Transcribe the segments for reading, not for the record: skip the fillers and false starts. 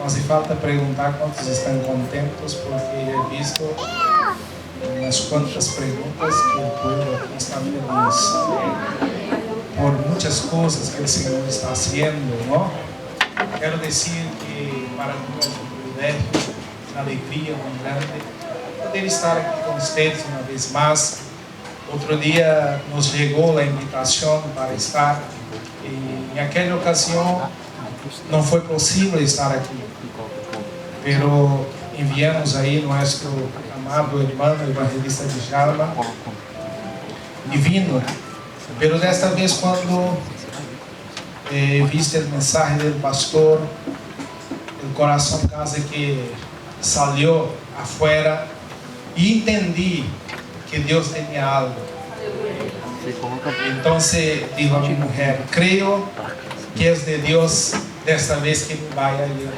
não hace falta perguntar quantos estão contentos, porque he visto umas quantas perguntas que o povo aqui está feliz por muitas coisas que o Senhor está fazendo, não? Quero dizer que para nós é um privilégio, uma alegria muito grande poder estar aqui com vocês uma vez mais. Outro dia nos chegou a invitação para estar e naquela ocasião não foi possível estar aqui, pero enviamos aí nosso amado irmão evangelista de Jalma e vindo, pero desta vez quando viste o mensagem do pastor, o coração quase que saiu afuera e entendi que Deus tinha algo. Então digo a minha mulher, creio que é de Deus desta vez que me vai a ir.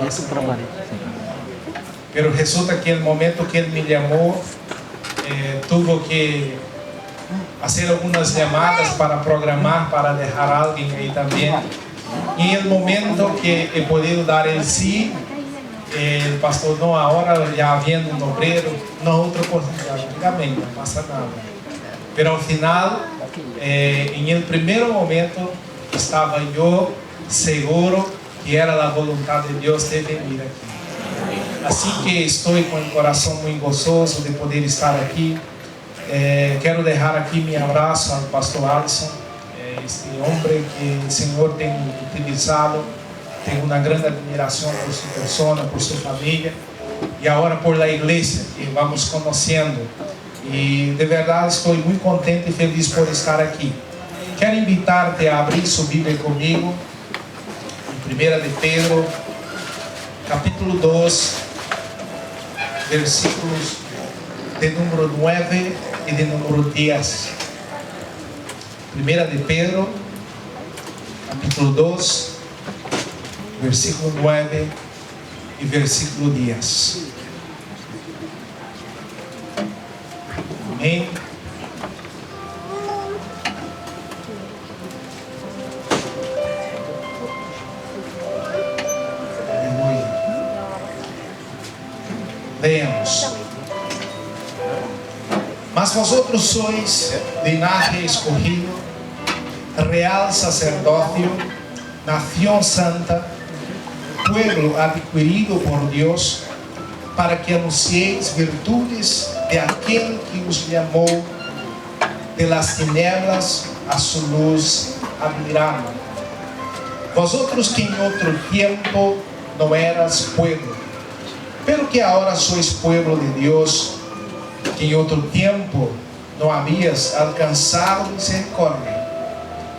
Pero resulta que no momento que ele me chamou, tuve que fazer algumas chamadas para programar, para deixar alguém aí também. E no momento que he podido dar el sí, o pastor, não, agora já havendo um obreiro, não outra oportunidade, amém, não passa nada. Pero ao final, em el primeiro momento, estava eu seguro que era a vontade de Deus de vir aqui. Assim que estou com o coração muito gozoso de poder estar aqui, quero deixar aqui meu abraço ao pastor Alisson, este homem que o Senhor tem utilizado. Tenho uma grande admiração por sua pessoa, por sua família e agora por la igreja que vamos conhecendo. E de verdade estou muito contente e feliz por estar aqui. Quero invitar-te a abrir sua Bíblia comigo em 1 de Pedro, capítulo 2, versículos de número 9 e de número 10. 1 de Pedro, capítulo 2, versículo 9 e versículo 10. Amém? Aleluia. Leemos. Mas vosotros sois linaje escogido, real sacerdócio, nación santa, pueblo adquirido por Dios, para que anuncieis virtudes de aquel que os llamó de las tinieblas a su luz admirable. Vosotros que en otro tiempo no eras pueblo, pero que ahora sois pueblo de Dios, que en otro tiempo no habías alcanzado misericordia,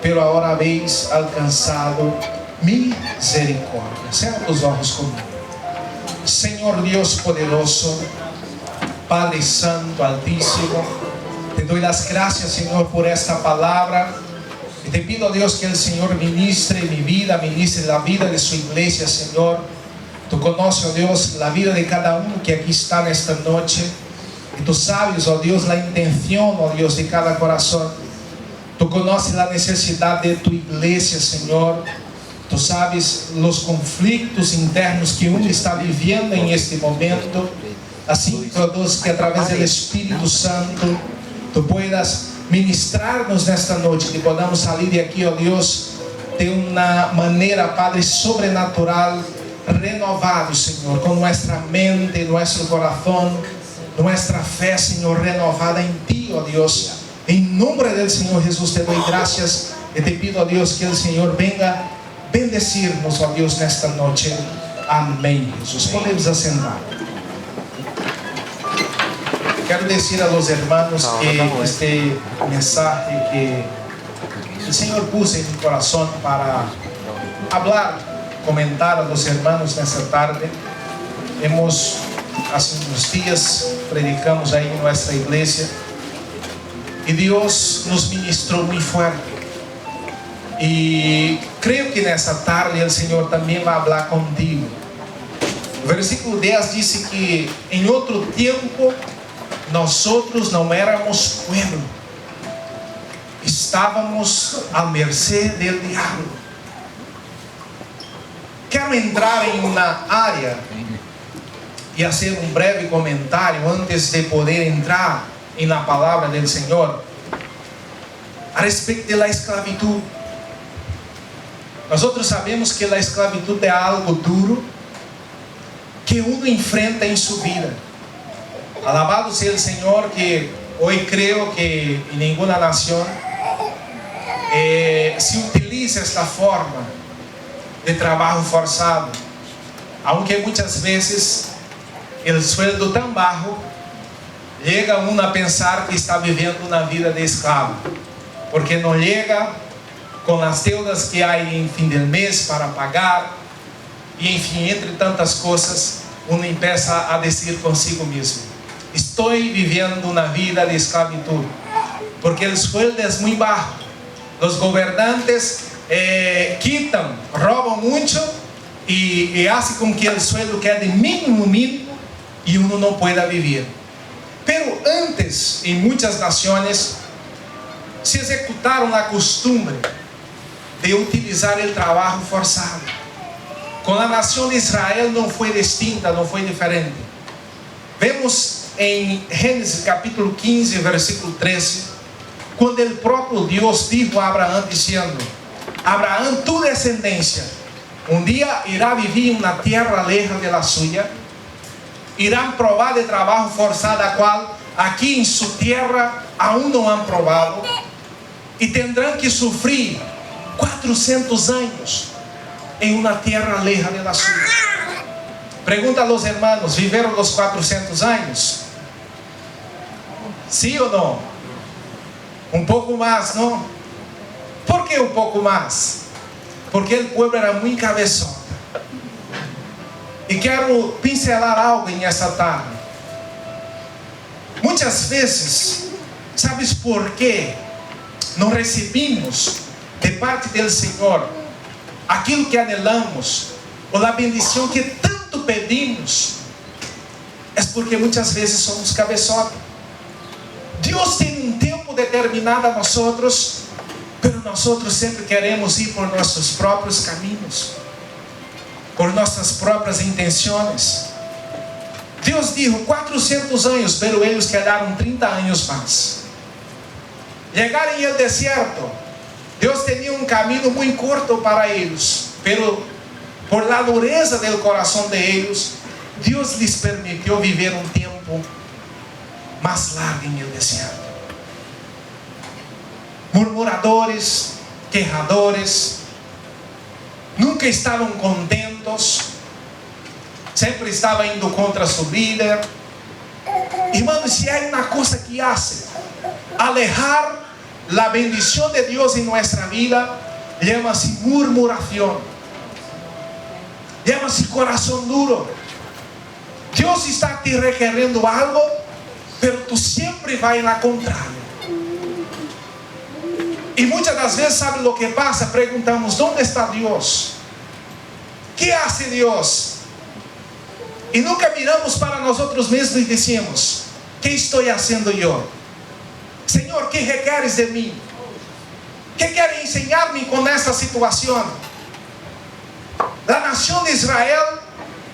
pero ahora habéis alcanzado misericórdia. Cerra os olhos comigo. Senhor Deus poderoso, Padre Santo, Altíssimo, te doy las gracias, Senhor, por esta palavra. E te pido a Deus que o Senhor ministre mi vida, ministre la vida de sua igreja, Senhor. Tu conoces, ó Deus, la vida de cada um que aqui está nesta noite. E tu sabes, ó Deus, la intenção, ó Deus, de cada coração. Tu conoces la necessidade de tu igreja, Senhor. Tu sabes os conflitos internos que está vivendo em este momento. Assim, ó Deus, que através do Espírito Santo, tu puedas ministrar-nos nesta noite, que podamos sair de aqui, ó Deus, de uma maneira, Padre, sobrenatural, renovado, Senhor, com nossa mente, nosso coração, nossa fé, Senhor, renovada em Ti, ó Deus. Em nome do Senhor Jesus, te dou graças e te pido, ó Deus, que o Senhor venga bendecir-nos, ó Deus, nesta noite. Amém, Jesus. Podemos assentar. Quero dizer a los hermanos que este mensaje que o Senhor puso em meu coração para falar, comentar a los hermanos nessa tarde. Hemos, há uns dias, predicamos aí em nossa igreja e Deus nos ministrou muito forte. E creio que nessa tarde o Senhor também vai falar contigo. O versículo 10 diz que em outro tempo nós não éramos pueblo, estávamos à mercê do diabo. quero entrar em uma área e fazer um breve comentário antes de poder entrar na palavra do Senhor a respeito da esclavitud. Nós sabemos que a esclavitud é algo duro que uno enfrenta em sua vida. Alabado seja o Senhor, que hoje creio que em nenhuma nação se utiliza esta forma de trabalho forçado, aunque muitas vezes o sueldo tão baixo llega uno a pensar que está vivendo uma vida de escravo, porque não chega com as deudas que há em fim do mês para pagar, e enfim, entre tantas coisas, uno começa a dizer consigo mesmo: estou vivendo uma vida de esclavitud, porque o sueldo é muito baixo, os governantes quitam, roubam muito e fazem com que o sueldo quede mínimo e uno não pueda viver. Pero antes, em muitas nações, se executaram a costumbre de utilizar o trabalho forçado. Com a nação de Israel não foi distinta, não foi diferente. Vemos em Gênesis capítulo 15, versículo 13, quando o próprio Deus disse a Abraão, dizendo: Abraão, tu descendência, um dia irá viver em uma terra lejos de la suya, irão provar de trabalho forçado, a qual aqui em sua terra aún não han provado, e terão que sofrer 400 anos em uma terra lejos de la suya. Pergunta a los hermanos: ¿viveron los 400 anos? ¿Sí ou não? Um pouco mais, não? ¿Por que um pouco mais? Porque o povo era muito cabeçota. E quero pincelar algo nessa tarde. Muitas vezes, sabes por que não recebemos de parte do Senhor aquilo que anelamos, ou a bendição que tanto pedimos? É porque muitas vezes somos cabeçotas. Deus tem um tempo determinado a nós, mas nós sempre queremos ir por nossos próprios caminhos, por nossas próprias intenções. Deus disse 400 anos, mas eles quedaram 30 anos mais. Chegaram em el deserto. Deus tinha um caminho muito curto para eles, pero por la dureza do coração de eles, Deus lhes permitiu viver um tempo mais largo em el deserto. Murmuradores, quejadores, nunca estavam contentos, sempre estavam indo contra seu líder. Irmãos, se há uma coisa que hace alejar la bendición de Dios en nuestra vida, llama-se murmuración, llama-se corazón duro. Dios está te requeriendo algo, pero tú siempre vas en la contraria. Y muchas das veces, ¿sabe lo que pasa? Preguntamos: ¿dónde está Dios? ¿Qué hace Dios? Y nunca miramos para nosotros mismos y decimos: ¿qué estoy haciendo yo? Senhor, que requeres de mim? Que quer ensinar-me com esta situação? A nação de Israel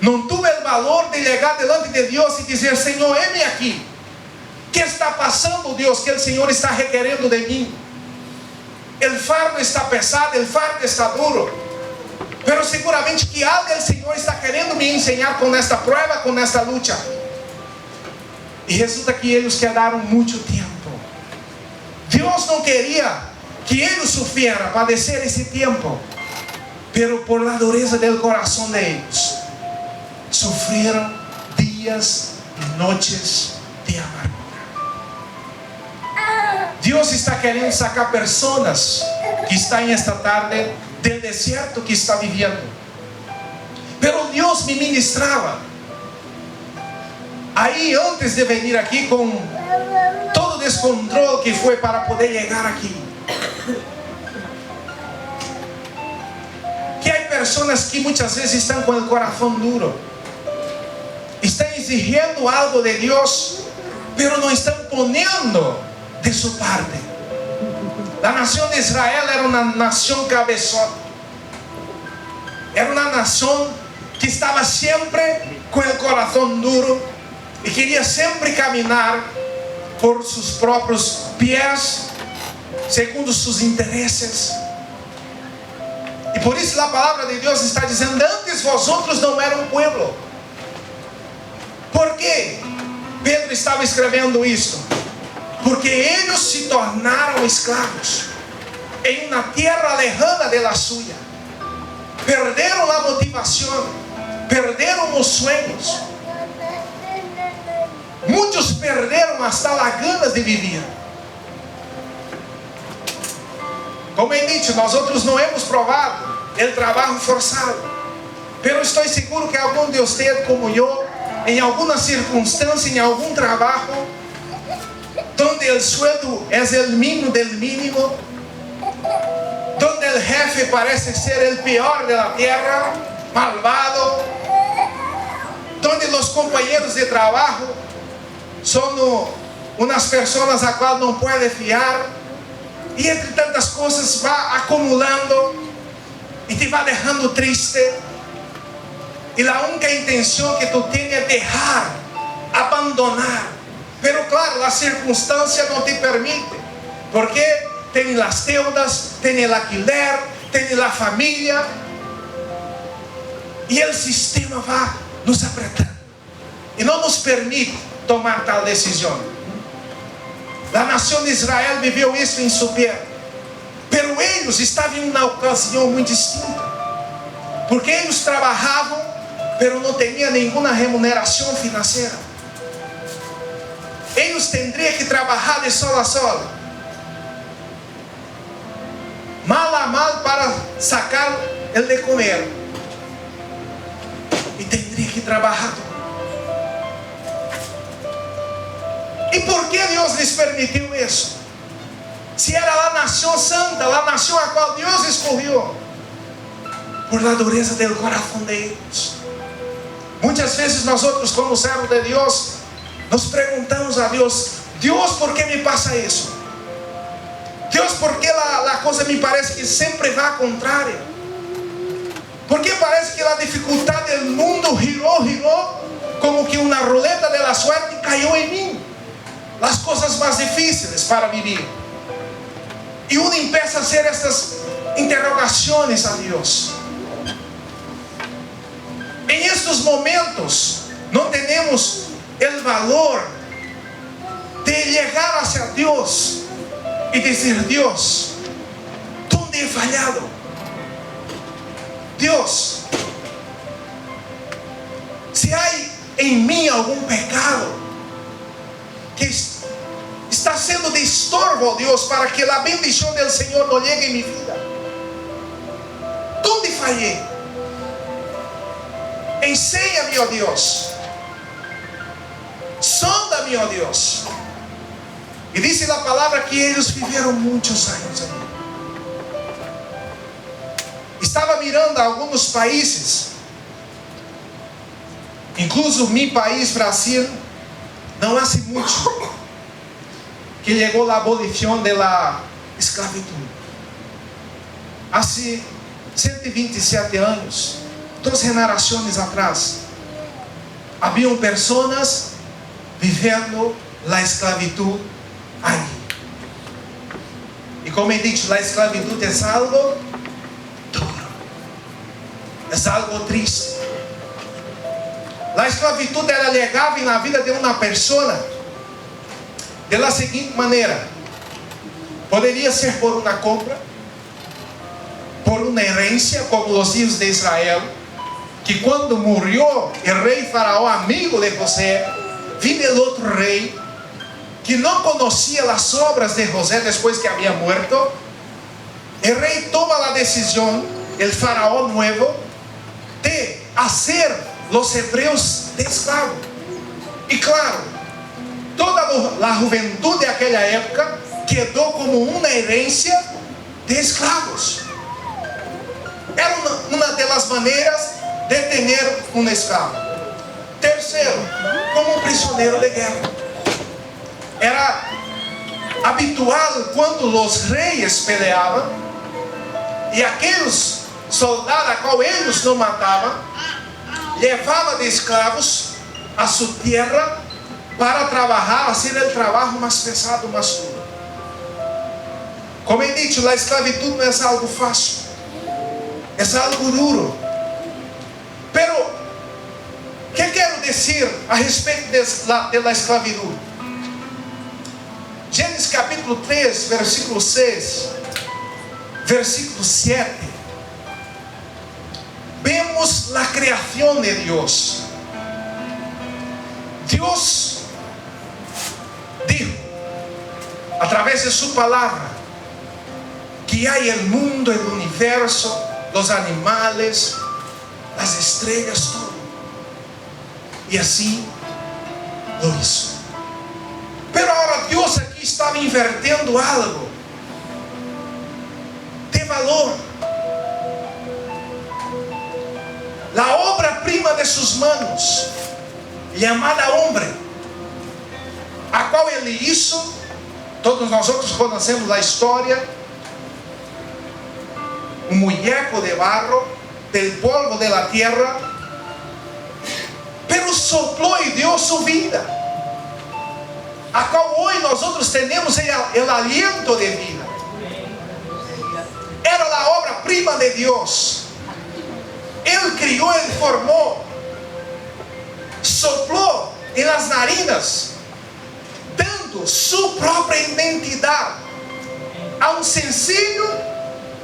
não teve o valor de chegar delante de Deus e dizer: Senhor, heme aqui. O que está passando, Deus, que o Senhor está requerendo de mim? O fardo está pesado, o fardo está duro. Pero seguramente que algo o Senhor está querendo me ensinar com esta prova, com esta luta. E resulta que eles quedaram muito tempo. Deus não queria que eles sofrieran, padecer esse tempo, pero por la dureza del coração deles, sofreram dias e noites de amargura. Deus está querendo sacar pessoas que estão esta tarde do deserto que está vivendo. Pero Deus me ministrava aí antes de vir aqui com todo o descontrole que foi para poder chegar aqui. Que há pessoas que muitas vezes estão com o coração duro, estão exigindo algo de Deus, pero não estão ponendo de sua parte. A nação de Israel era uma nação cabeçota. Era uma nação que estava sempre com o coração duro e queria sempre caminhar por seus próprios pés, segundo seus interesses. E por isso a palavra de Deus está dizendo: antes vosotros não eram um povo. Por quê? Pedro estava escrevendo isto porque eles se tornaram escravos em uma terra lejana de la suya. Perderam a motivação, perderam os sonhos. Muitos perderam hasta as ganas de viver. Como he dicho, nós outros não hemos provado o trabalho forçado, pero estou seguro que algum de vocês, como eu, em alguma circunstância, em algum trabalho, donde o sueldo é o mínimo del mínimo, donde o jefe parece ser o pior de la tierra, malvado, donde os companheiros de trabalho são umas pessoas a qual não pode fiar, e entre tantas coisas vai acumulando e te vai deixando triste, e a única intenção que tu tens é deixar, abandonar. Pero claro, a circunstância não te permite, porque tem as deudas, tem o alquiler, tem a família, e o sistema vai nos apretando e não nos permite tomar tal decisão. A nação de Israel viveu isso em sua pele, pero eles estavam em uma ocasião muito distinta, porque eles trabalhavam, pero não tinham nenhuma remuneração financeira. Eles teriam que trabalhar de sol a sol, mal a mal, para sacar o de comer, e teriam que trabalhar. E por que Deus lhes permitiu isso? Se era a nação santa, a nação a qual Deus escolheu, por la dureza do coração deles. Muitas vezes nós outros, como servos de Deus, nos perguntamos a Deus: Deus, por que me passa isso? Deus, por que a coisa me parece que sempre vai ao contrário? Por que parece que a dificuldade do mundo girou, como que uma roleta de la suerte caiu em mim? As coisas mais difíceis para viver. E uno empieza a hacer estas interrogações a Deus. Em estes momentos, não temos o valor de chegar hacia Deus e dizer: Deus, onde he falhado? Deus, se há em mim algum pecado que está sendo de estorbo, Deus, para que a bendição do Senhor não chegue em minha vida, onde falhei? Enseña-me, ó Deus. Sonda-me, ó Deus. E diz a palavra que eles viveram muitos anos. Estava mirando alguns países, incluso meu país, Brasil, não há muito que chegou a abolição da escravidão. Há 127 anos, 2 gerações atrás, haviam pessoas vivendo a esclavitud ali. E como eu disse, a esclavitud é algo duro, é algo triste. A esclavitud ela chegava na vida de uma pessoa de la seguinte maneira: poderia ser por uma compra, por uma herência, como os filhos de Israel, que quando morreu o rei Faraó, amigo de José, viu o outro rei que não conhecia as obras de José depois que havia muerto. O rei toma a decisão, o Faraó novo, de fazer os hebreus de escravos. E claro, toda a juventude daquela época quedou como uma herência de escravos. Era uma das maneiras de ter um escravo. Terceiro, como um prisioneiro de guerra. Era habitual quando os reis peleavam e aqueles soldado a qual eles não matavam, levava de escravos a sua terra para trabalhar, fazer o trabalho mais pesado, mais duro. Como he dicho, a esclavitud não é algo fácil, é algo duro. Pero, o que quero dizer a respeito da esclavitud? Gênesis capítulo 3, versículo 6, versículo 7. Vemos a criação de Deus. Deus dijo, a través de su palabra, que hay el mundo, el universo, los animales, las estrellas, todo. Y así lo hizo. Pero ahora Dios aquí estaba invirtiendo algo de valor. La obra prima de sus manos, llamada hombre, a qual ele hizo. Todos nós conhecemos a história. Um muñeco de barro, del polvo de la tierra, pero sopló e dio su vida, a qual hoje nós temos o aliento de vida. Era a obra-prima de Deus. Ele criou, ele formou, soplou em las narinas, dando sua própria identidade a um sencillo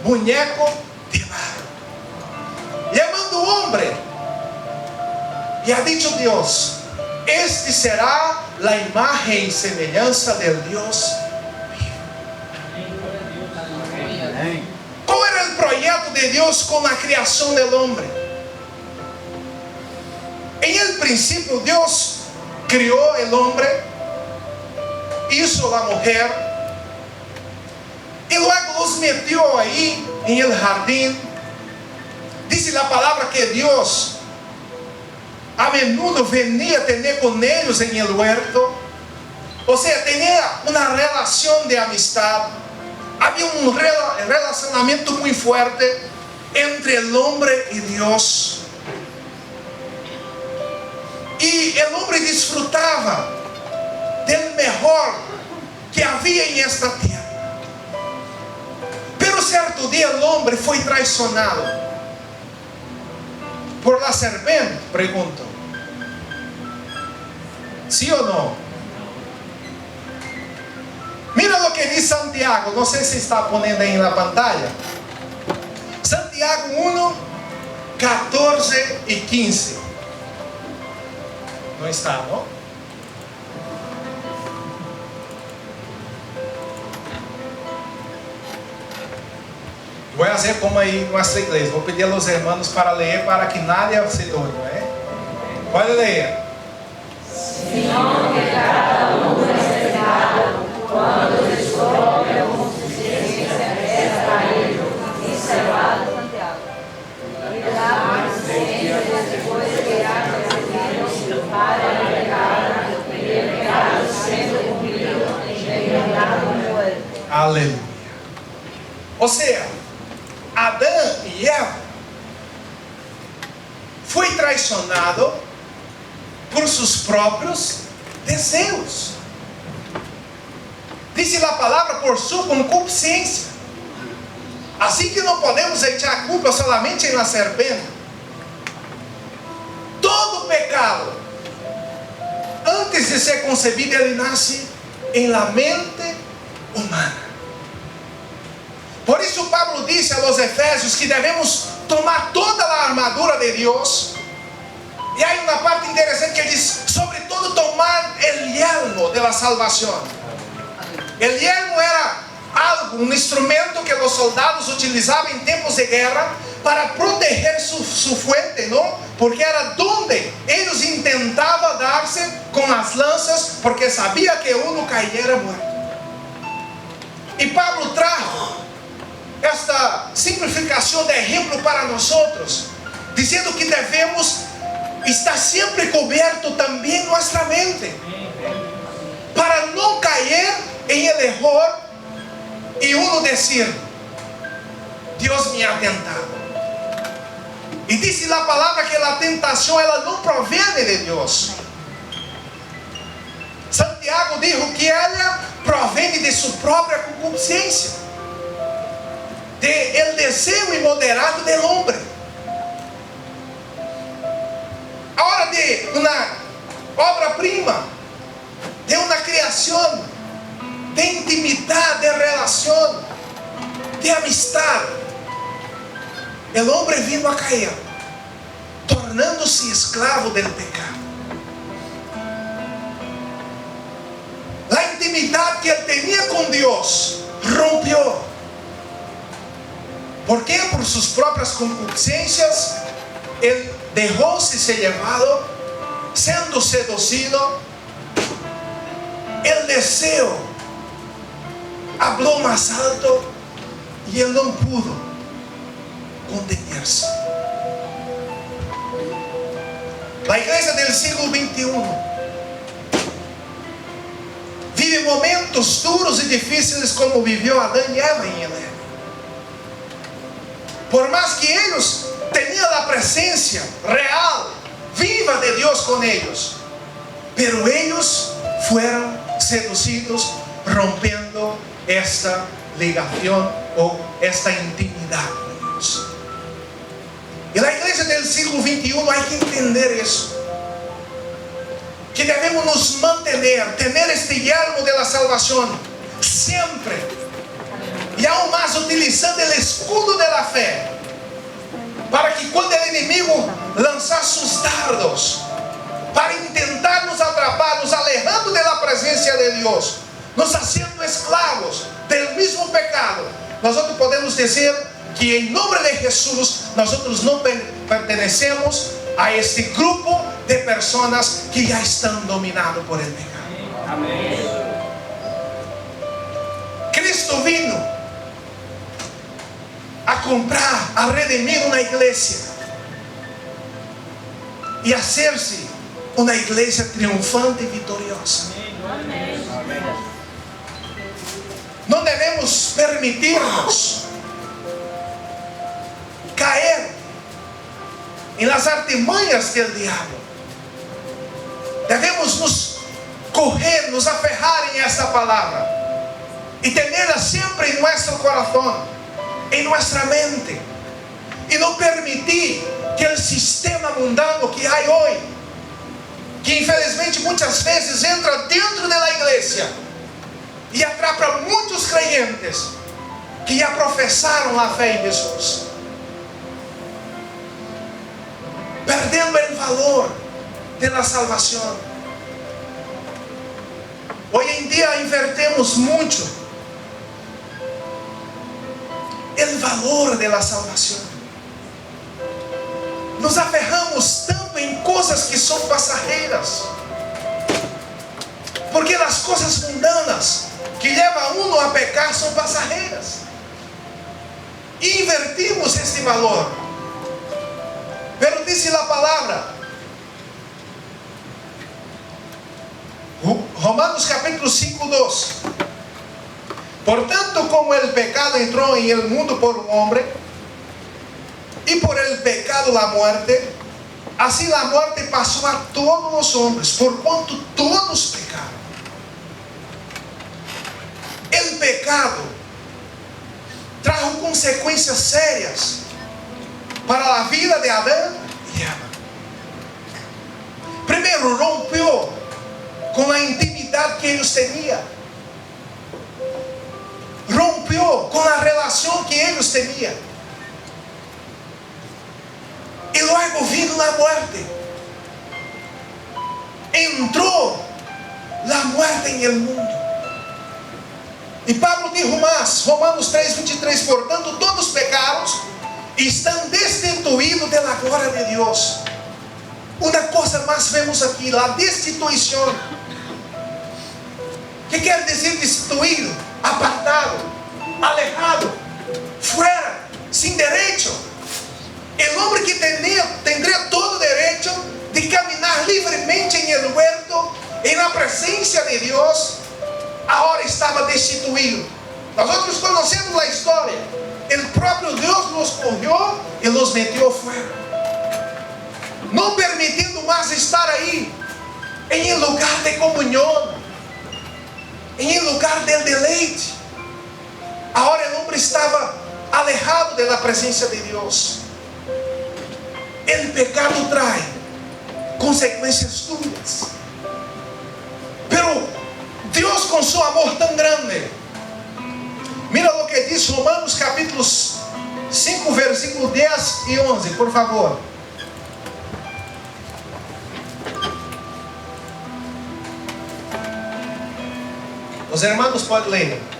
muñeco de barro, llamando hombre, e ha dicho Deus: este será a imagem e semelhança del Deus vivo. Qual era o projeto de Deus com a criação del hombre? Em el princípio, Deus criou el hombre, hizo la mujer, e luego los metió ahí en el jardín. Dice la palabra que Dios a menudo venía a tener con ellos en el huerto. O sea, tenía una relación de amistad. Había un relacionamiento muy fuerte entre el hombre y Dios. Y el hombre disfrutaba del mejor que havia en esta tierra. Pero cierto día el hombre fue traicionado por la serpiente, pregunto. ¿Sí o no? Mira lo que dice Santiago, no sé si está poniendo ahí en la pantalla. Santiago 1, 14 y 15. No está, ¿no? Voy a hacer como ahí en nuestra iglesia. Voy a pedir a los hermanos para leer para que nadie se duerma, Puede leer. Sino que cada uno es tentado cuando de su propia concupiscencia es traído y cebado. Y la consciência después de que ha recibido para el pecado, y el pecado siendo cumplido, enviado muerte. Aleluya. O sea, Adão e Eva foi traicionado por seus próprios desejos. Diz a palavra por sua concupiscência. Assim que não podemos echar a culpa solamente na serpente. Todo pecado, antes de ser concebido, ele nasce em la mente humana. Por isso Pablo disse a los Efésios que devemos tomar toda a armadura de Deus. E há uma parte interessante que ele diz, sobretudo tomar o yelmo de la salvação. O yelmo era algo, um instrumento que os soldados utilizavam em tempos de guerra para proteger su fuente, não? Porque era onde eles intentavam dar-se com as lanças, porque sabia que um caía morto. E Pablo trajo esta simplificação de exemplo para nós, dizendo que devemos estar sempre coberto também nossa mente, para não cair em el erro e dizer: Deus me ha tentado, E diz a palavra que a tentação ela não provém de Deus. Santiago dijo que ela provém de sua própria concupiscência, de el deseo imoderado del hombre. A hora de uma obra-prima, de uma criação, de intimidade, de relação, de amistad, o homem vino a cair, tornando-se escravo del pecado. A intimidade que ele tinha com Deus rompeu. ¿Por quê? Por suas próprias concupiscências, ele deixou-se ser levado, sendo seduzido. El deseo habló mais alto e ele não pudo conter-se. A igreja do século XXI vive momentos duros e difíceis como viveu Adão e Eva em Edén. Por mais que eles tinham a presença real, viva de Deus com eles, pero eles foram seduzidos, rompendo esta ligação ou esta intimidade com Deus. E na igreja do século XXI há que entender isso. Que devemos nos manter, ter este yelmo de la salvação sempre, e aún mais utilizando o escudo de la fé, para que quando o inimigo lançar seus dardos para intentar nos atrapar, nos alejando da presença de Deus, nos fazendo escravos do mesmo pecado, nós podemos dizer que em nome de Jesus nós não pertenecemos a este grupo de pessoas que já estão dominados por el pecado. Amém. Cristo vino a comprar, a redimir uma igreja e a ser-se uma igreja triunfante e vitoriosa. Amém. Não devemos permitir-nos cair em las artimanhas del diabo. Devemos nos correr, nos aferrar em esta palavra e tê-la sempre em nosso coração, em nossa mente, e não permitir que o sistema mundano que há hoje, que infelizmente muitas vezes entra dentro da igreja e atrapa muitos crentes que já professaram a fé em Jesus, perdendo o valor da salvação. Hoje em dia invertemos muito o valor da salvação. Nos aferramos tanto em coisas que são passageiras, porque as coisas mundanas que levam uno a pecar são passageiras, e invertimos este valor. Pero dice a palavra, Romanos capítulo 5:2: Portanto, como el pecado entrou en el mundo por un hombre, y por el pecado la muerte, así la muerte pasó a todos los hombres, por cuanto todos pecaron. El pecado trajo consequências sérias para a vida de Adão e Eva. Primeiro, rompeu com a intimidade que eles tinham. Rompeu com a relação que eles tinham. E logo vino a morte. Entrou a morte em el mundo. E Pablo dijo mais, Romanos 3:23: Portanto, todos pecaram e estão destituídos da glória de Deus. Uma coisa mais vemos aqui, a destituição. Que quer dizer destituído? Apartado, alejado, fuera, sem direito. O homem que tendría todo o direito de caminhar livremente em el huerto, em la presença de Deus, agora estava destituído. Nós conhecemos a história. O próprio Deus nos cogió e nos meteu fora. no permitiendo más estar ahí, en el lugar de comunión, en el lugar del deleite. Ahora el hombre estaba alejado de la presencia de Dios. El pecado trae consecuencias duras, pero Dios, con su amor tan grande, mira lo que dice Romanos capítulo 5, versículos 10 y 11, por favor. Los hermanos pueden leer.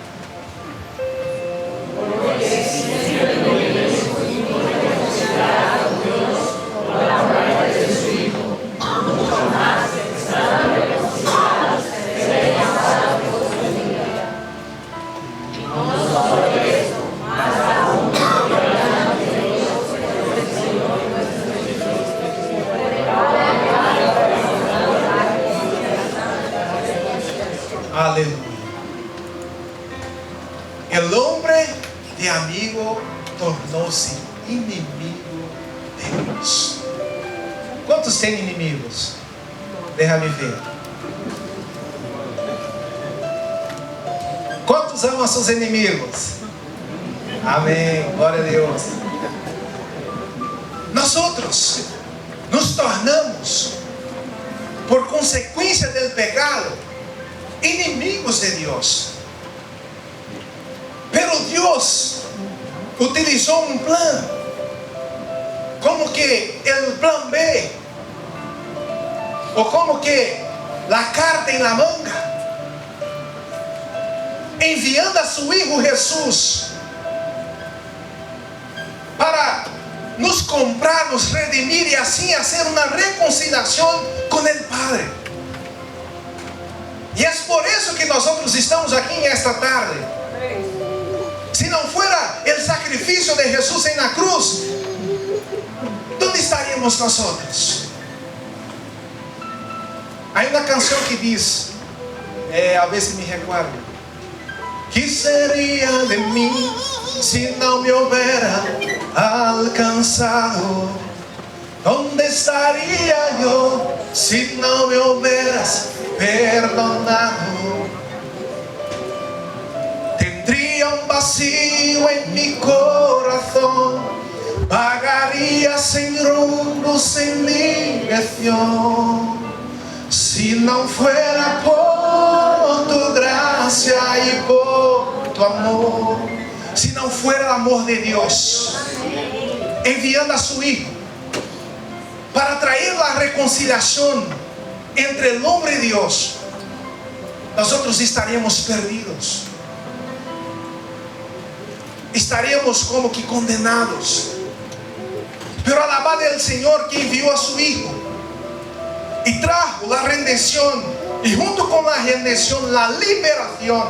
Aleluya. El hombre de amigo tornou-se inimigo de Dios. ¿Cuántos tienen enemigos? Déjame ver. ¿Cuántos aman a sus enemigos? Amén, glória a Dios. Nosotros nos tornamos, por consecuencia del pecado, inimigos de Dios. Pero Dios utilizó un plan, como que el plan B, o como que la carta en la manga, enviando a su Hijo Jesús para nos comprar, nos redimir y así hacer una reconciliación con el Padre. Y es por eso que nosotros estamos aquí en esta tarde. Si no fuera el sacrificio de Jesús en la cruz, ¿dónde estaríamos nosotros? Hay una canción que dice, a veces me recuerdo: ¿qué sería de mí si no me hubiera alcanzado? ¿Dónde estaría yo si no me hubieras perdonado? Tendría un vacío en mi corazón, vagaría sin rumbo, sin dirección. Si no fuera por tu gracia y por tu amor, si no fuera el amor de Dios enviando a su Hijo para traer la reconciliación entre el hombre y Dios, nosotros estaríamos perdidos, estaríamos como que condenados. Pero alabado el Señor que envió a su Hijo y trajo la redención, y junto con la redención la liberación,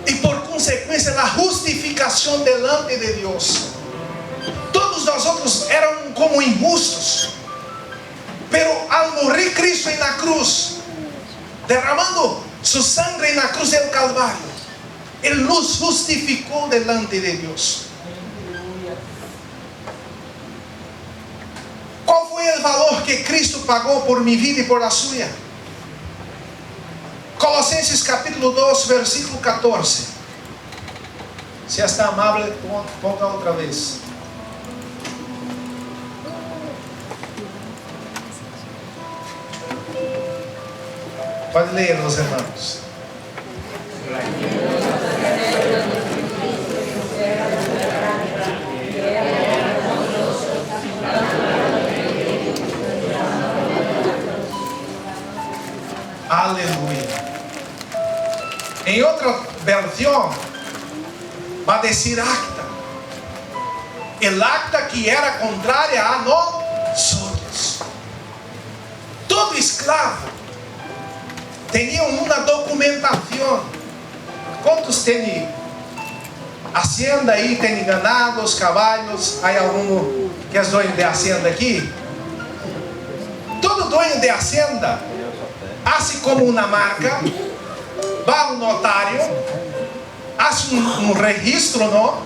y por consecuencia la justificación delante de Dios. Todos nosotros éramos como injustos, pero al morir Cristo en la cruz, derramando su sangre en la cruz del Calvario, Él nos justificó delante de Dios. ¿Cuál fue el valor que Cristo pagó por mi vida y por la suya? Colosenses capítulo 2, versículo 14. Si está amable, ponga otra vez. Pueden leer, los hermanos. Aleluya. En otra versión va a decir acta. El acta que era contraria a nosotros. Todo esclavo tenía una documentación. ¿Cuántos tienen hacienda ahí? ¿Tienen ganados, caballos? ¿Hay alguno que es dueño de hacienda aquí? Todo dueño de hacienda hace como una marca, va a un notario, hace un registro, ¿no?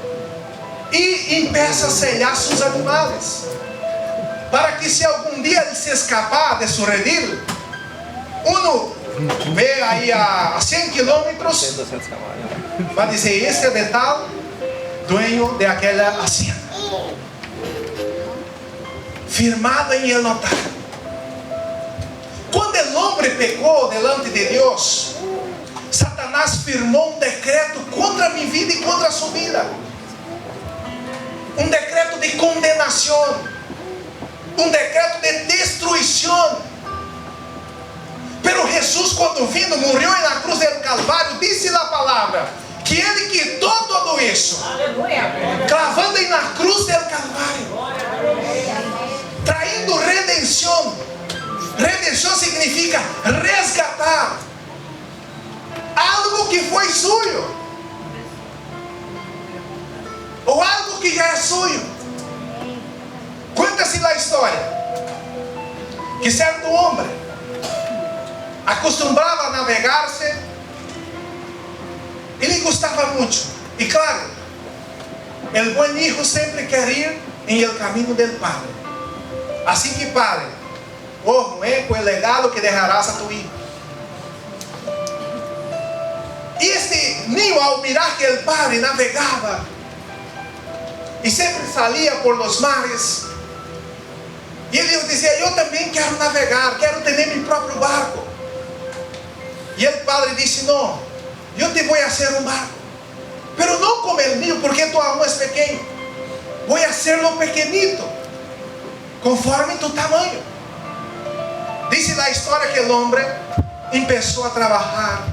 Y empieza a sellar sus animales. que se algum dia ele se escapar de su redil, uno vê aí a 100 quilômetros, vai dizer, esse é de tal dueño de aquela hacienda, firmado em el notario. Quando o homem pecou delante de Deus, Satanás firmou um decreto contra minha vida e contra a sua vida. Um decreto de condenação, um decreto de destruição. Pero Jesus, quando vindo, morreu na cruz do Calvário, disse a palavra que ele quitou tudo isso, clavando na cruz do Calvário, traindo redenção. Redenção significa resgatar algo que foi suyo, ou algo que já é suyo. Conta-se a história que certo homem acostumava a navegar-se, ele gostava muito, e claro, o bom hijo sempre quer ir em el caminho del padre. Assim que padre, ojo, com o legado que dejarás a tu hijo. E este niño, ao mirar que o padre navegava e sempre saía por los mares, e ele dizia, eu também quero navegar, quero ter meu próprio barco. E o padre disse, não, eu te vou fazer um barco, pero não como o niño, porque tu alma é pequeno, vou hacerlo pequenito, conforme tu tamanho. Dice a história que o homem começou a trabalhar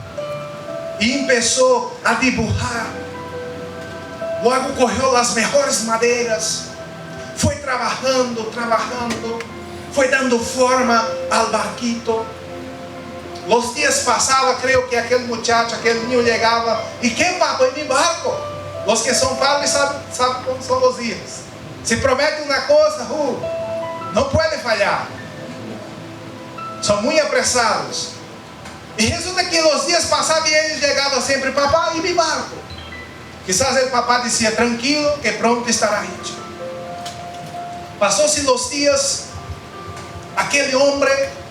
e começou a dibujar. Logo correu as melhores madeiras, foi trabalhando, foi dando forma ao barquito. Os dias passavam, creio que aquele muchacho, aquele niño chegava, e quem pagou em meu barco? Os que são padres sabem como são os filhos. Se promete uma coisa, não pode falhar. São muito apressados. E resulta que os dias passavam e eles chegavam sempre, papai, e meu barco? Quizás o papai dizia, tranquilo, que pronto estará hecho. Passou-se os dias, aquele homem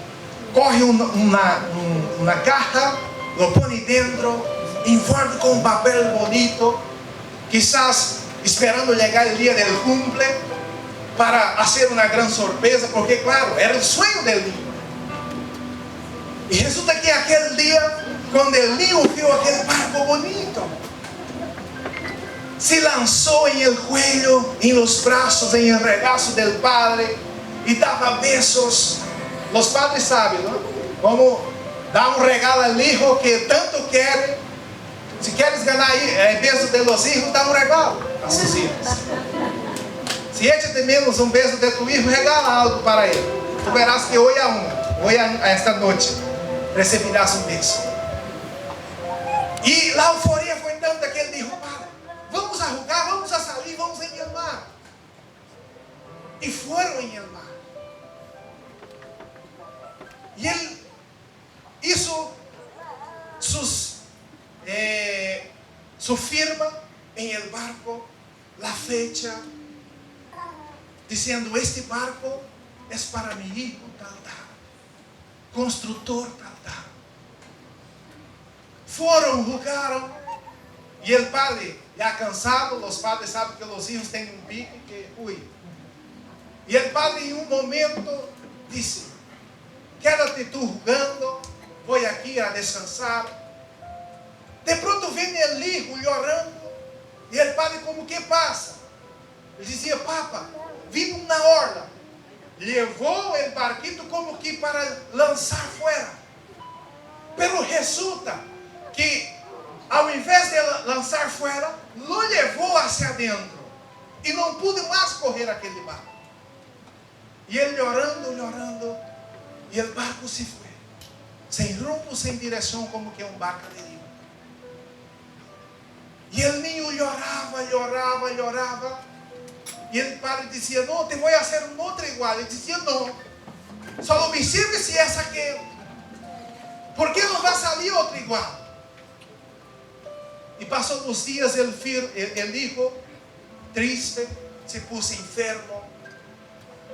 corre uma caja, lo põe dentro, envolve com um papel bonito, quizás esperando chegar o dia do cumple, para fazer uma grande surpresa, porque claro, era o sonho del niño. E resulta que aquele dia, quando o niño viu aquele barco bonito, se lançou em el cuello, em los braços, em el regazo del padre, e dava besos. Os padres sabem, não? Como dar um regalo ao hijo que tanto quer. Se queres ganhar besos de los hijos, dá um regalo a seus hijos. Se échate menos um beijo de tu hijo, regala algo para ele. Tu verás que hoje esta noite, recebirás um beijo. E a euforia foi tanta que ele disse, padre, vamos a jugar, vamos a salir, vamos em el mar. E foram em el mar. E ele hizo su firma em el barco, la fecha, dizendo, este barco é para mi hijo tal, construtor tal. Foram, jogaram, e o padre, já cansado, os padres sabem que os filhos têm um pique que, e o padre em um momento disse, quédate tu jugando, vou aqui a descansar. De pronto vem o hijo chorando, e o padre como, que passa? Ele dizia, papa, vino uma orla, levou o barquito como que para lançar fora. Pero resulta que, ao invés de lançar fora, lo levou hacia dentro, e não pude mais correr aquele barco. E ele chorando, e o barco se foi, sem rumo, sem direção, como que um barco de rio. E o niño chorava, e o padre dizia, não, te vou fazer um outro igual. Ele dizia, não, só me sirve se é aquele. ¿Por que não vai sair outro igual? E passou os dias, o hijo triste, se puso enfermo.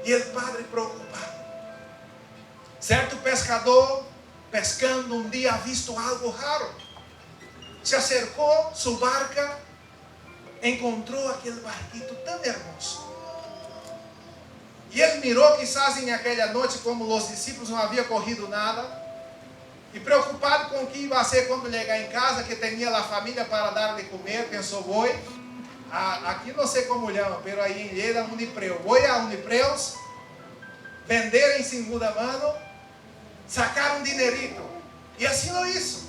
E o padre preocupado. Certo pescador, pescando um dia, ha visto algo raro. Se acercou, sua barca, encontrou aquele barquito tão hermoso. E ele mirou, quizás em aquela noite, como os discípulos não haviam corrido nada, e preocupado com o que ia ser quando chegar em casa, que tinha a família para dar de comer, pensou, vou, aqui não sei como chama, mas aí em Lleida, Unipreu, vou a Unipreus, vender em segunda mano, sacar um dinerito, e assim lo hizo.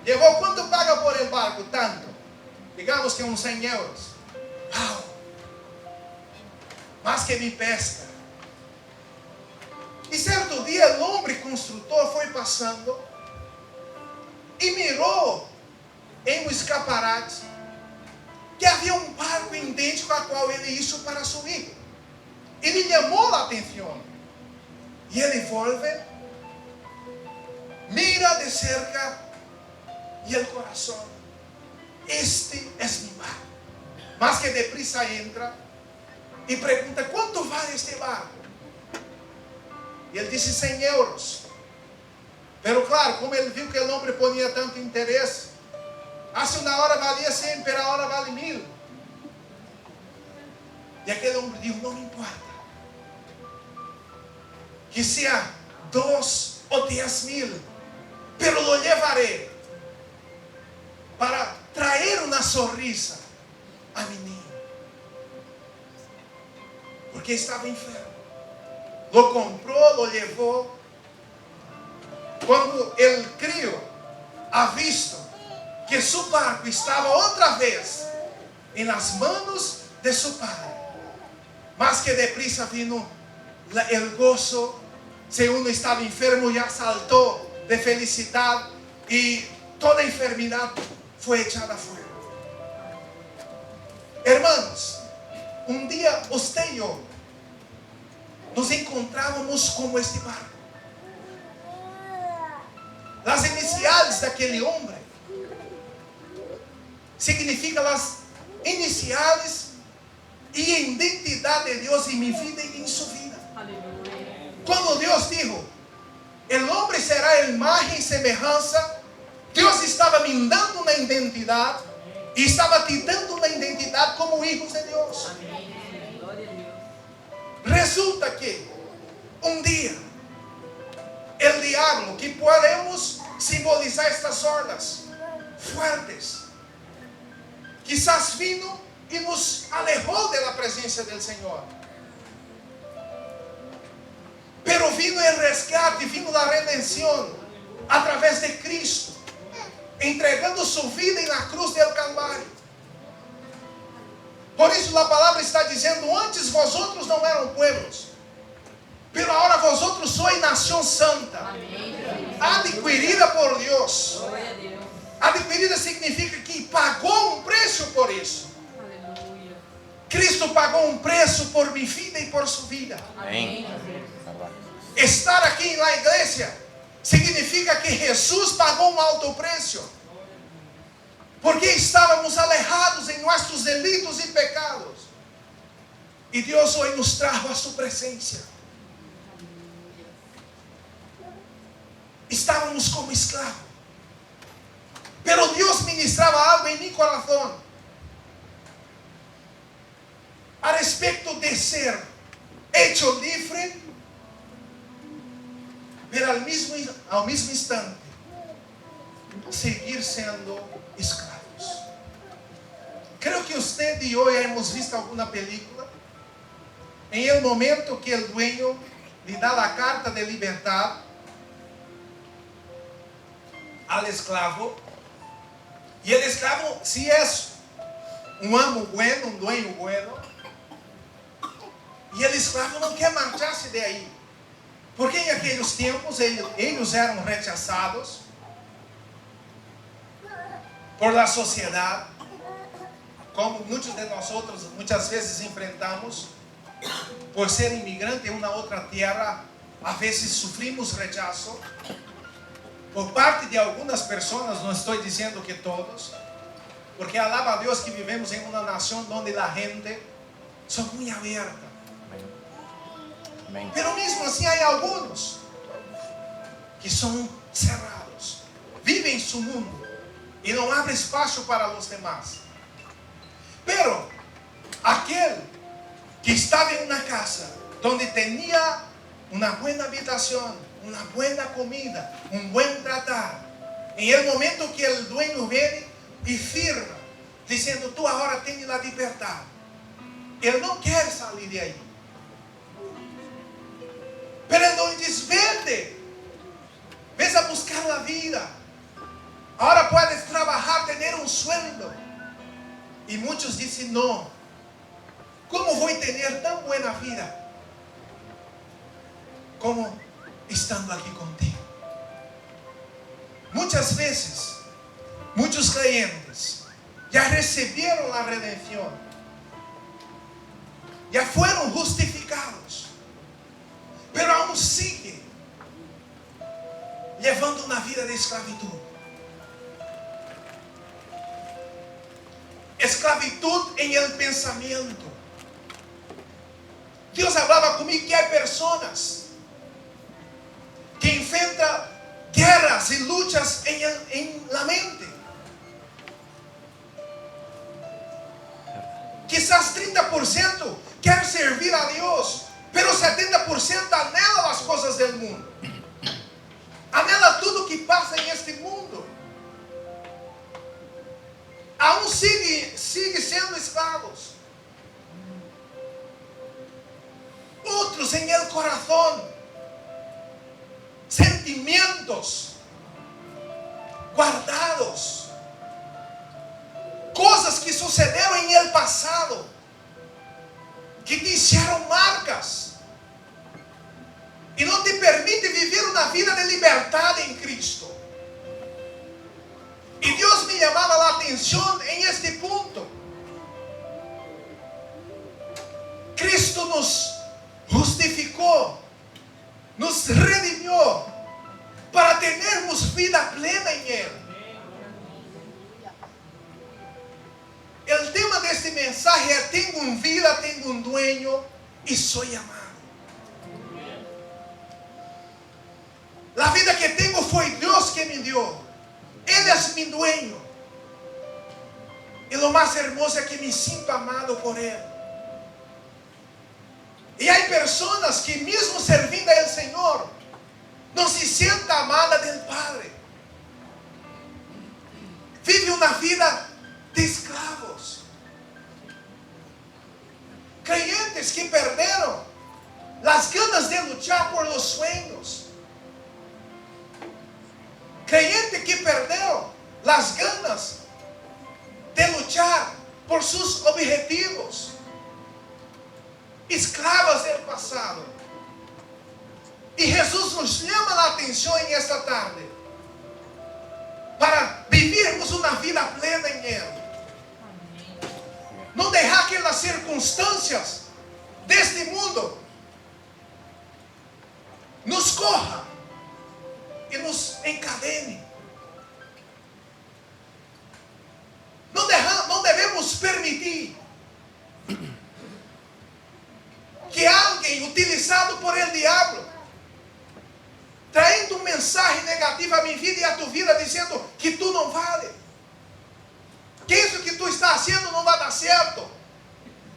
Llegou, quanto paga por el barco? Tanto, digamos que uns 100 euros. Uau! Mas que me pesca. E certo dia, o homem construtor foi passando e mirou em um escaparate que havia um barco idêntico ao qual ele hizo para subir. Ele chamou a atenção. E ele volve, mira de cerca e o coração. Este é mi barco. Mas que deprisa entra e pergunta, quanto vale este barco? E ele disse 100 euros. Pero claro, como ele viu que o homem ponia tanto interesse, se uma hora valia 100, pero a hora vale 1000. E aquele homem disse, não me importa. Que seja 2 ou 10.000, pero lo levaré para trazer uma sorrisa a menino. Porque estava enfermo. Lo comprou, lo levou. Quando ele criou, ha visto que seu barco estava outra vez em las manos de seu padre. Mas que deprisa vino o gozo. Se uno estava enfermo, já saltou de felicidade e toda a enfermidade foi echada fora. Hermanos, um dia você e eu nos encontrávamos como este barco. As iniciais daquele homem significam as iniciais e identidade de Deus em minha vida e em sua vida. Quando Deus dijo, o homem será a imagem e semelhança, Deus estava me dando uma identidade e estava te dando uma identidade como hijos de Deus. Resulta que um dia o diabo, que podemos simbolizar estas hordas fuertes, quizás vino e nos alejou da presença do Senhor. Pero vino el rescate, vino la redención a través de Cristo, entregando su vida en la cruz del Calvario. Por isso a palavra está dizendo, antes vosotros não eram pueblos, pero ahora vosotros sois nación santa, adquirida por Deus. Adquirida significa que pagou um preço por isso. Cristo pagou um preço por minha vida e por sua vida. Amém. Estar aqui na igreja significa que Jesus pagou um alto preço, porque estávamos alejados em nossos delitos e pecados, e Deus hoje nos trajo a sua presença. Estávamos como escravos, pero Deus ministrava algo em meu coração a respeito de ser hecho livre, pero ao mesmo instante seguir sendo escravos. Creio que você e eu hemos visto alguma película em el momento que o dueño lhe dá a carta de liberdade al esclavo, e o esclavo, se é um amo bueno, um dueño bueno, e o esclavo não quer marchar-se de aí. Porque em aqueles tempos eles eram rechazados por la sociedade, como muitos de nós outros muitas vezes enfrentamos, por ser imigrante em uma outra terra, a vezes sofrimos rechazo por parte de algumas pessoas, não estou dizendo que todos, porque alaba a Deus que vivemos em uma nação onde a gente são muito aberta. Amém. Pero mesmo assim, há alguns que são cerrados, vivem em seu mundo e não abrem espaço para os demais. Pero aquele que estava em uma casa onde tinha uma boa habitação, uma boa comida, um bom tratar, em el momento que o dueño vem e firma, dizendo: tu agora tens a liberdade, ele não quer sair de aí. Pero ele não diz: vende, ves a buscar a vida, agora puedes trabalhar, ter um sueldo. E muitos dizem: não, como vou ter tão boa vida como estando aqui contigo? Muitas vezes, muitos crentes já receberam a redenção, já foram justificados, pero aún siguen levando uma vida de esclavitud. Esclavitud em el pensamento. Deus falava comigo que há pessoas que enfrentam guerras e lutas em la mente. Quizás 30% quer servir a Deus, pero 70% anela as coisas do mundo, anela tudo que passa em este mundo. Aún sigue sendo escravos. Outros em el corazón, sentimentos guardados, coisas que sucederam em el passado, que te hicieron marcas e não te permite viver uma vida de liberdade em Cristo. E Deus me chamava a atenção em este ponto. Cristo nos justificou, nos redimiu para termos vida plena em Ele. O tema deste mensaje é: tenho vida, tenho dueño e sou amado. A vida que tenho foi Deus que me deu. Ele é mi dueño. E lo mais hermoso é que me sinto amado por Ele. E há pessoas que mesmo servindo ao Senhor, não se sentem amadas del Padre. Vive uma vida de escravos. Creyentes que perderam as ganas de lutar por los sueños. Creyente que perdeu as ganas de lutar por seus objetivos. Escravas do passado. E Jesus nos chama a atenção em esta tarde para vivermos uma vida plena em Ele. Não deixar que as circunstâncias deste mundo nos corra e nos encadene. Não devemos permitir que alguém utilizado por el diabo, traindo um mensagem negativa a minha vida e a tua vida, dizendo que tu não vale, que isso que tu está fazendo não vai dar certo.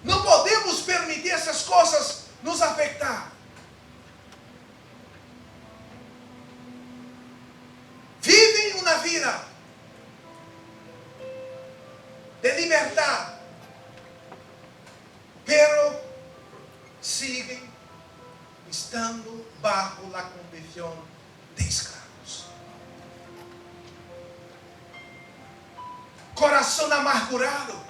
Não podemos permitir essas coisas nos afetar. Vivem uma vida de liberdade, pero siguen estando bajo la condición de esclavos. Coração amargurado.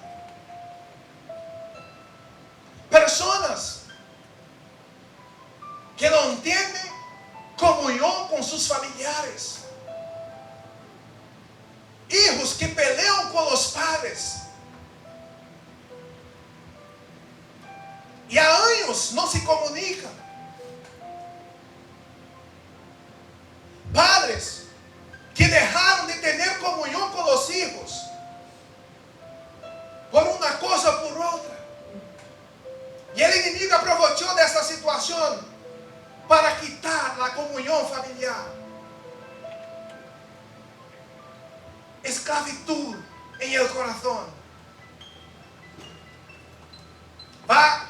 Personas que não tienen comunhão com seus familiares. Hijos que peleam com os padres. E há anos não se comunicam. Padres que deixaram de ter comunhão com os filhos por uma coisa ou por outra. E o inimigo aproveitou desta situação comunhão familiar. Esclavitud en el corazón. Va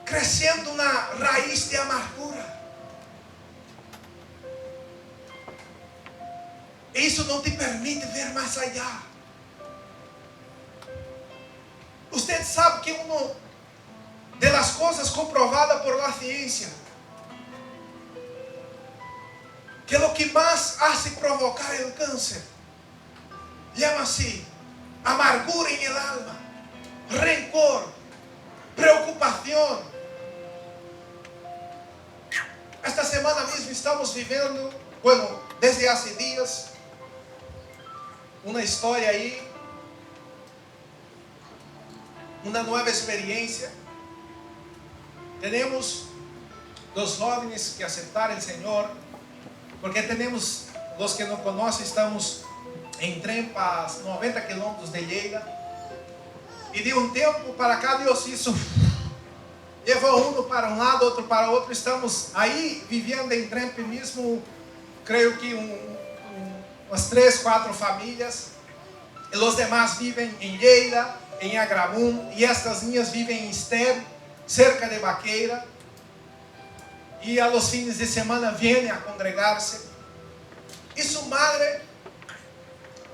crescendo una raíz de amargura. Isso não te permite ver mais allá. Usted sabe que uma das coisas comprovadas por la ciencia, que lo que mais hace provocar el cáncer, llama-se amargura en el alma, rencor, preocupação. Esta semana mesmo estamos vivendo, bueno, desde há dias, uma história aí, uma nova experiência. Temos dos jovens que aceitaram o Senhor, porque temos os que não conhecem, estamos em trem para 90 quilômetros de Lleida, e de um tempo para cá Deus hizo, levou um para um lado, outro para outro. Estamos aí vivendo em trem mesmo, creio que umas 3, 4 famílias, e os demais vivem em Lleida, em Agramum, e estas minhas vivem em Ester, cerca de Baqueira, e a los fines de semana vêm a congregar-se. E sua madre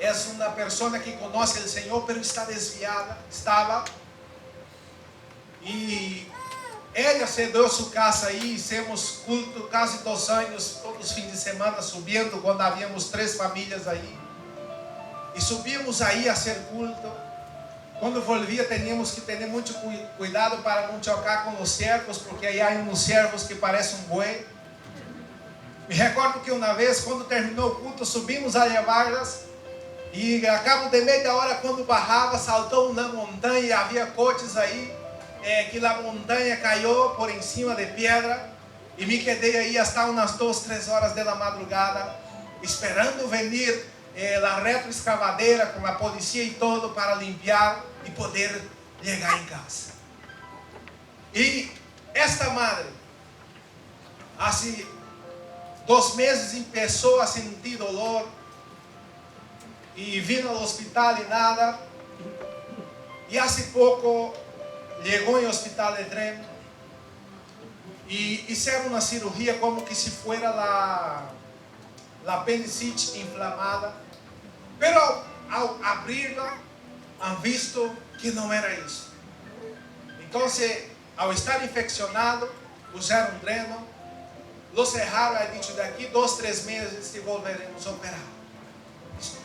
é uma pessoa que conhece o Senhor, pero está desviada, e ela cedeu sua casa aí. Hicimos culto quase 2 anos, todos os fins de semana, subindo, quando havíamos 3 famílias aí, e subimos aí a ser culto. Quando volvia, teníamos que ter muito cuidado para não chocar com os servos, porque aí há uns servos que parecem boi. Me recordo que uma vez, quando terminou o culto, subimos a levá-las, e a cabo de meia hora, quando barrava, saltou uma montanha, e havia coches aí, que a montanha caiu por em cima de pedra, e me quedei aí até umas 2, 3 horas da madrugada, esperando venir a retroescavadeira com a polícia e todo para limpar e poder chegar em casa. E esta madre, há 2 meses, começou a sentir dolor e vino ao hospital e nada. E há pouco chegou em hospital de trem e fizeram uma cirurgia como que se fuera a apendicite inflamada. Pero ao abrirla, han visto que não era isso. Então, ao estar infeccionado, usaram dreno, lo cerraram e disse: daqui 2, 3 meses te volveremos a operar.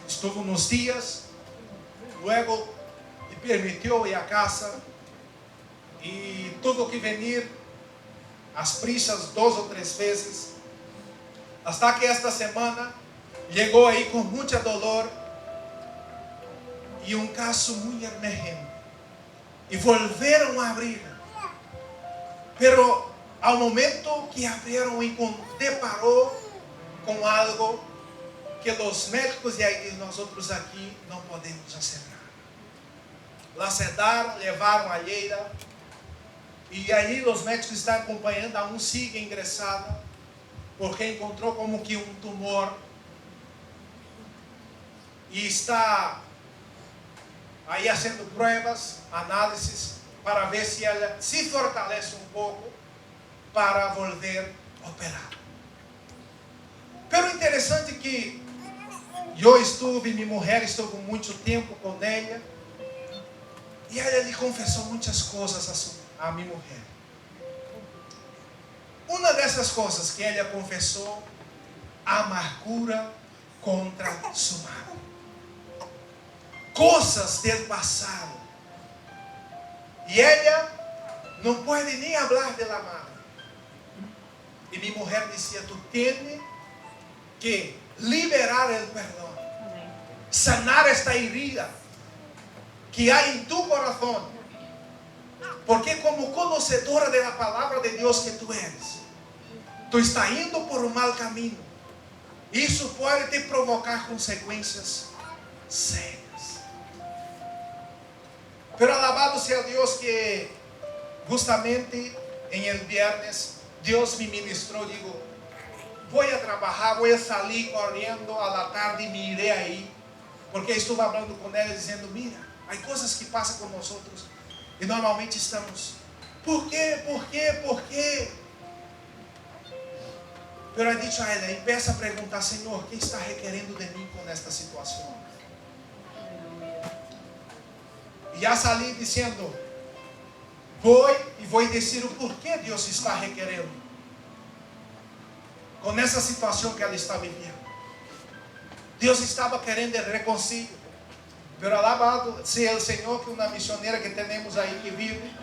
Estuvo uns dias, luego te permitiu ir a casa, e tudo que venir, as prisas 2 ou 3 vezes, hasta que esta semana chegou aí com muita dolor e um caso muito emergente, e voltaram a abrir, pero ao momento que abriram, deparou com algo que os médicos e nós outros aqui não podemos aceitar. La sedaram, levaram a Lleida, e aí os médicos estão acompanhando, a sigue ingressada, porque encontrou como que um tumor, e está aí fazendo provas, análises, para ver se ela se fortalece um pouco para volver a operar. Pero interessante que minha mulher estuve muito tempo com ela, e ela lhe confessou muitas coisas a minha mulher. Uma dessas coisas que ela confessou, a amargura contra sua madre. Coisas do passado. E ela não pode nem falar de la madre. E minha mulher dizia: tu tens que liberar o perdão, sanar esta herida que há em tu coração, porque como conhecedora da palavra de Deus que tu eres, tu está indo por um mau caminho. Isso pode te provocar consequências sérias. Pero alabado sea Deus que justamente em el viernes Deus me ministrou, digo, vou a trabalhar, vou a sair correndo a la tarde e me irei aí. Porque estou falando com ela dizendo, mira, há coisas que passam com nós outros e normalmente estamos, por quê? Pero eu disse a ela, empieza a perguntar, Senhor, o que está requerendo de mim com esta situação? E já saí dizendo, vou dizer o porquê Deus está requerendo com essa situação que ela está vivendo. Deus estava querendo reconcílio, pero alabado seja o Senhor, que uma missioneira que temos aí que vive,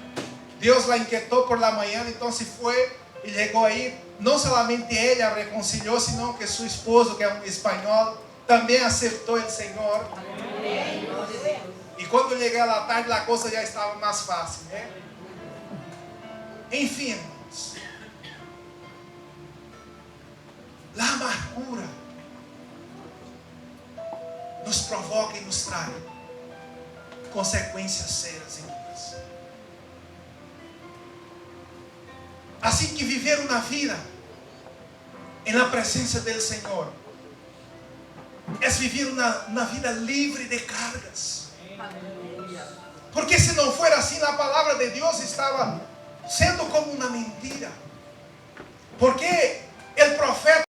Deus la inquietou por la manhã, então se foi e chegou aí. Não somente ela reconciliou, senão que seu esposo, que é um espanhol, também aceitou o Senhor. Amém. E quando cheguei à tarde, a coisa já estava mais fácil, né? Enfim, irmãos, a amargura nos provoca e nos traz consequências sérias em nós. Assim que viver uma vida na presença do Senhor é viver uma vida livre de cargas. Porque se não for assim, a palavra de Deus estava sendo como uma mentira. Porque o profeta